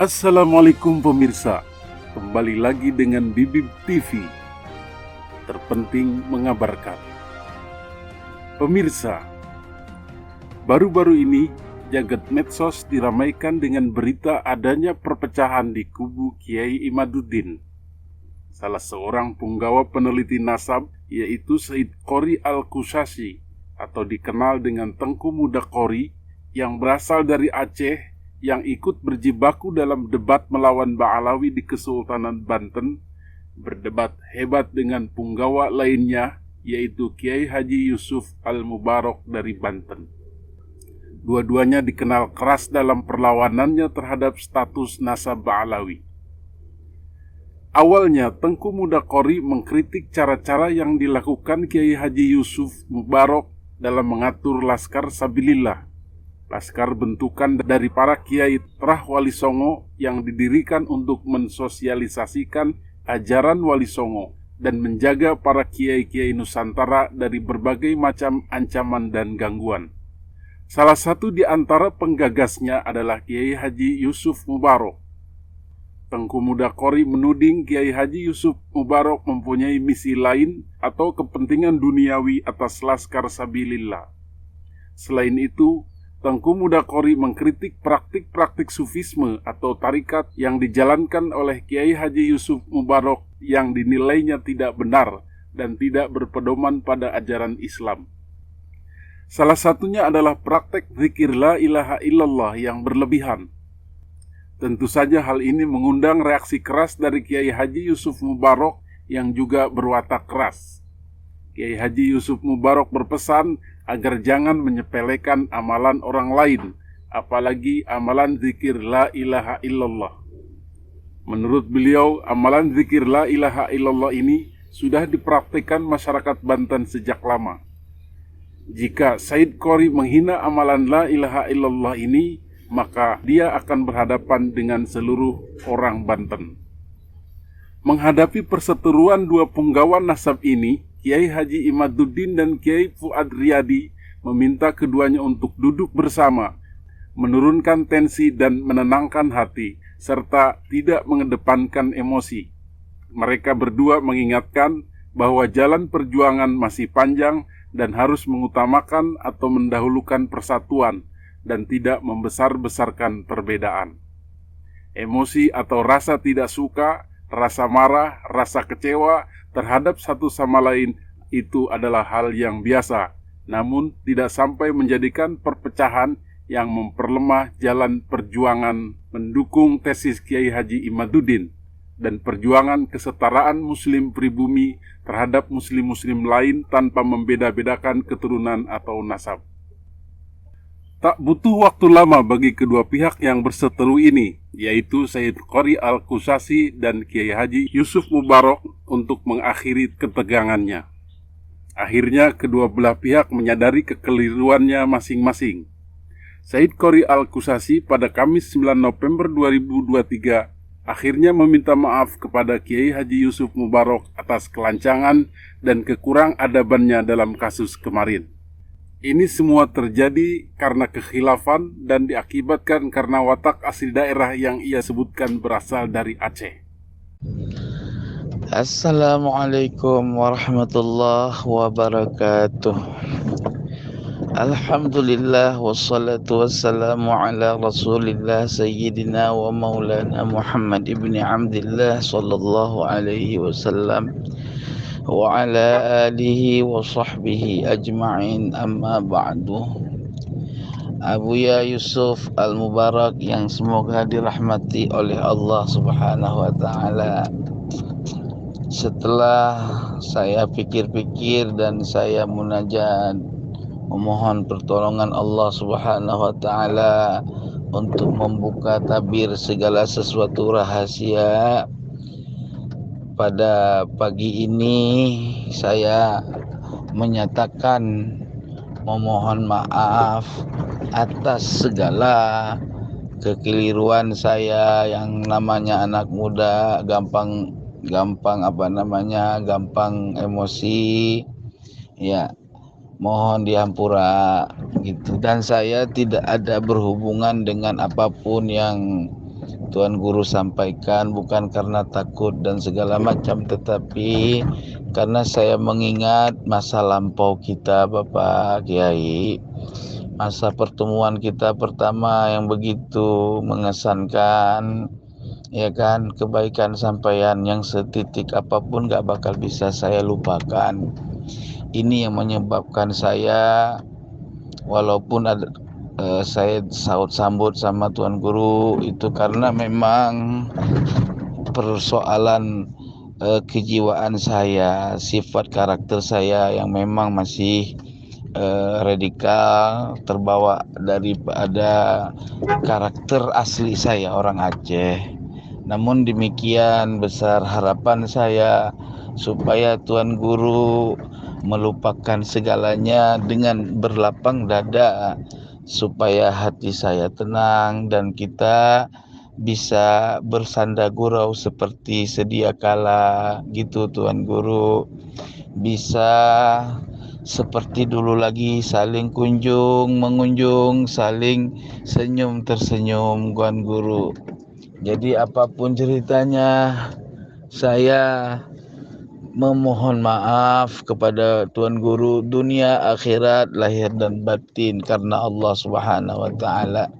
Assalamualaikum pemirsa, kembali lagi dengan Bibib TV, terpenting mengabarkan. Pemirsa, baru-baru ini jagat medsos diramaikan dengan berita adanya perpecahan di kubu Kiai Imaduddin. Salah seorang punggawa peneliti nasab yaitu Said Qori Al-Qusasi atau dikenal dengan Tengku Muda Qori yang berasal dari Aceh, yang ikut berjibaku dalam debat melawan Ba'alawi di Kesultanan Banten, berdebat hebat dengan punggawa lainnya yaitu Kiai Haji Yusuf Al-Mubarak dari Banten. Dua-duanya dikenal keras dalam perlawanannya terhadap status nasab Ba'alawi. Awalnya Tengku Muda Qori mengkritik cara-cara yang dilakukan Kiai Haji Yusuf Mubarak dalam mengatur Laskar Sabilillah, laskar bentukan dari para kiai Trah Wali Songo yang didirikan untuk mensosialisasikan ajaran Wali Songo dan menjaga para kiai-kiai Nusantara dari berbagai macam ancaman dan gangguan. Salah satu di antara penggagasnya adalah Kiai Haji Yusuf Mubarak. Tengku Muda Qori menuding Kiai Haji Yusuf Mubarak mempunyai misi lain atau kepentingan duniawi atas Laskar Sabilillah. Selain itu, Tengku Muda Qori mengkritik praktik-praktik sufisme atau tarikat yang dijalankan oleh Kiai Haji Yusuf Mubarak yang dinilainya tidak benar dan tidak berpedoman pada ajaran Islam. Salah satunya adalah praktek zikir la ilaha illallah yang berlebihan. Tentu saja hal ini mengundang reaksi keras dari Kiai Haji Yusuf Mubarak yang juga berwatak keras. Kiai Haji Yusuf Mubarak berpesan agar jangan menyepelekan amalan orang lain, apalagi amalan zikir la ilaha illallah. Menurut beliau, amalan zikir la ilaha illallah ini sudah dipraktikkan masyarakat Banten sejak lama. Jika Said Qori menghina amalan la ilaha illallah ini, maka dia akan berhadapan dengan seluruh orang Banten. Menghadapi perseteruan dua punggawa nasab ini, Kiai Haji Imaduddin dan Kiai Fuad Riyadi meminta keduanya untuk duduk bersama, menurunkan tensi dan menenangkan hati, serta tidak mengedepankan emosi. Mereka berdua mengingatkan bahwa jalan perjuangan masih panjang dan harus mengutamakan atau mendahulukan persatuan dan tidak membesar-besarkan perbedaan. Emosi atau rasa tidak suka, rasa marah, rasa kecewa terhadap satu sama lain itu adalah hal yang biasa, namun tidak sampai menjadikan perpecahan yang memperlemah jalan perjuangan mendukung tesis Kiai Haji Imaduddin dan perjuangan kesetaraan Muslim pribumi terhadap Muslim-Muslim lain tanpa membeda-bedakan keturunan atau nasab. Tak butuh waktu lama bagi kedua pihak yang berseteru ini, yaitu Said Qori Al-Qusasi dan Kiai Haji Yusuf Mubarak, untuk mengakhiri ketegangannya. Akhirnya kedua belah pihak menyadari kekeliruannya masing-masing. Said Qori Al-Qusasi pada Kamis 9 November 2023 akhirnya meminta maaf kepada Kiai Haji Yusuf Mubarak atas kelancangan dan kekurang adabannya dalam kasus kemarin. Ini semua terjadi karena kekhilafan dan diakibatkan karena watak asli daerah yang ia sebutkan berasal dari Aceh. Assalamualaikum warahmatullahi wabarakatuh. Alhamdulillah wassalatu wassalamu ala rasulillah sayyidina wa maulana Muhammad ibn Abdillah sallallahu alaihi wasallam wa ala alihi wa sahbihi ajma'in, amma ba'du. Abuya Yusuf Al-Mubarak yang semoga dirahmati oleh Allah Subhanahu wa ta'ala, setelah saya pikir-pikir dan saya munajat memohon pertolongan Allah Subhanahu wa ta'ala untuk membuka tabir segala sesuatu rahasia, pada pagi ini saya menyatakan memohon maaf atas segala kekeliruan saya yang namanya anak muda, gampang emosi. Ya, mohon dihampura gitu. Dan saya tidak ada berhubungan dengan apapun yang Tuan Guru sampaikan bukan karena takut dan segala macam, tetapi karena saya mengingat masa lampau kita Bapak Kiai, masa pertemuan kita pertama yang begitu mengesankan, ya kan, kebaikan sampean yang setitik apapun gak bakal bisa saya lupakan. Ini yang menyebabkan saya, walaupun ada saya sambut sama Tuan Guru itu karena memang persoalan kejiwaan saya, sifat karakter saya yang memang masih radikal, terbawa daripada karakter asli saya orang Aceh. Namun demikian besar harapan saya supaya Tuan Guru melupakan segalanya dengan berlapang dada, supaya hati saya tenang dan kita bisa bersanda gurau seperti sedia kala gitu Tuan Guru. Bisa seperti dulu lagi, saling mengunjung, saling senyum tersenyum Tuan Guru. Jadi apapun ceritanya, saya memohon maaf kepada Tuan Guru dunia akhirat, lahir dan batin karena Allah Subhanahu wa taala.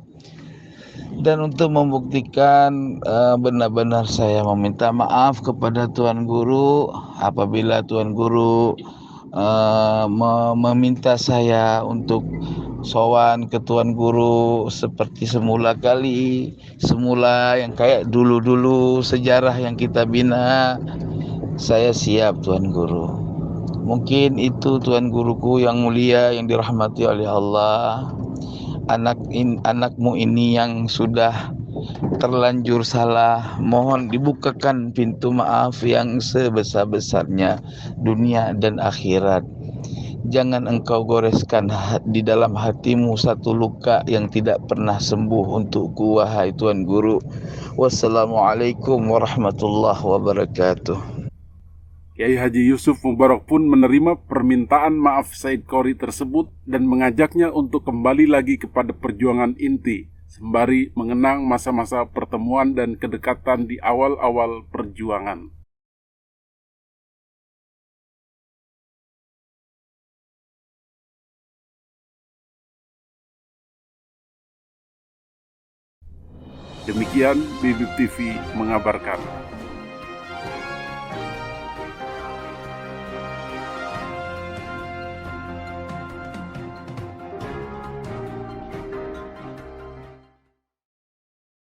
Dan untuk membuktikan benar-benar saya meminta maaf kepada Tuan Guru apabila Tuan Guru meminta saya untuk sowan ke Tuan Guru seperti semula yang kayak dulu-dulu sejarah yang kita bina. Saya siap Tuan Guru. Mungkin itu Tuan Guruku yang mulia yang dirahmati oleh Allah. Anakmu ini yang sudah terlanjur salah, mohon dibukakan pintu maaf yang sebesar-besarnya dunia dan akhirat. Jangan engkau goreskan di dalam hatimu satu luka yang tidak pernah sembuh untukku, wahai Tuan Guru. Wassalamualaikum warahmatullahi wabarakatuh. Kiai Haji Yusuf Mubarak pun menerima permintaan maaf Said Qori tersebut dan mengajaknya untuk kembali lagi kepada perjuangan inti, sembari mengenang masa-masa pertemuan dan kedekatan di awal-awal perjuangan. Demikian Bibip TV mengabarkan.